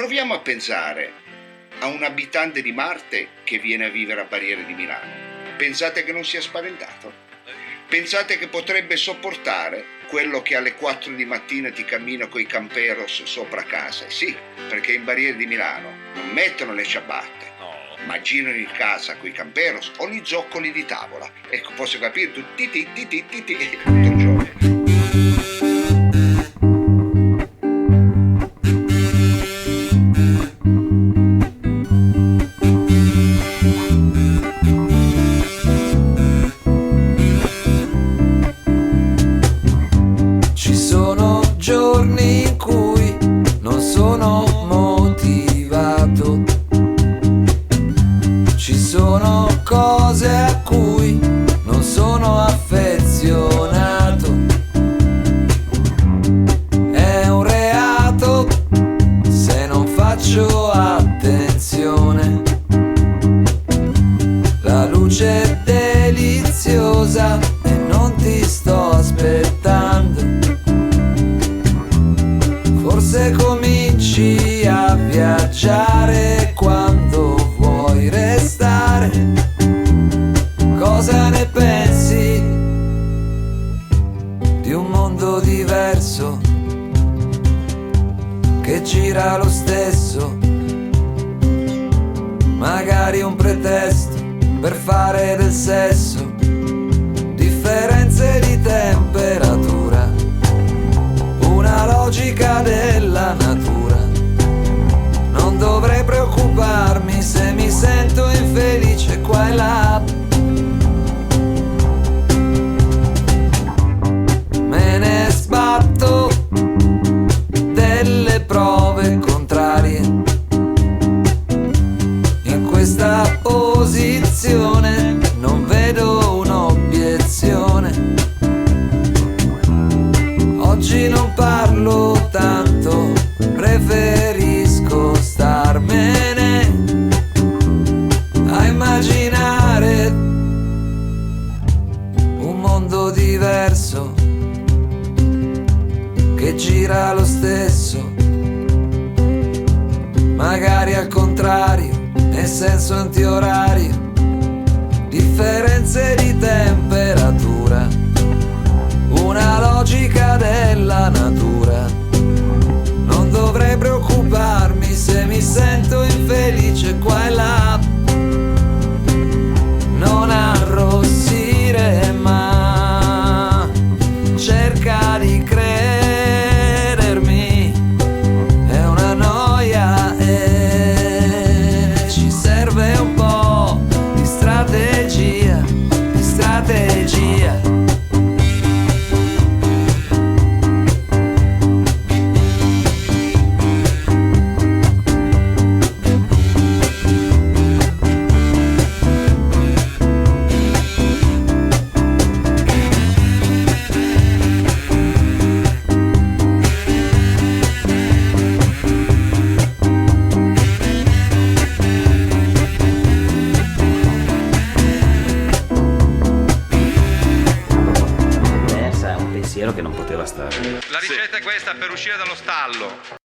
proviamo a pensare a un abitante di Marte che viene a vivere a Barriere di Milano. Pensate che non sia spaventato? Pensate che potrebbe sopportare quello che alle 4 di mattina ti cammina coi camperos sopra casa? Sì, perché in Barriere di Milano non mettono le ciabatte, ma girano in casa coi camperos o gli zoccoli di tavola. Ecco, posso capire tutti tutto il giorno. Ci sono giorni in cui non sono motivato. Ci sono cose a cui non sono affezionato. È un reato se non faccio attenzione. La luce è deliziosa e non ti sto aspettando. Forse cominci a viaggiare quando vuoi restare. Cosa ne pensi di un mondo diverso che gira lo stesso? Magari un pretesto per fare del sesso. Differenze di temperatura, una logica della natura. Non dovrei preoccuparmi se mi sento infelice qua e là. Me ne sbatto delle prove contrarie. In questa posizione non vedo un'obiezione. Oggi non parlo tanto, preferisco starmene a immaginare un mondo diverso che gira lo stesso, magari al contrario, nel senso antiorario. Differenze di temperatura, una logica della natura. Non dovrei preoccuparmi se mi sento infelice qua e là. Non arrossire, ma cerca di credermi. È una noia e ci serve un po' di strategia, di strategia. Che non poteva stare. La ricetta è questa per uscire dallo stallo.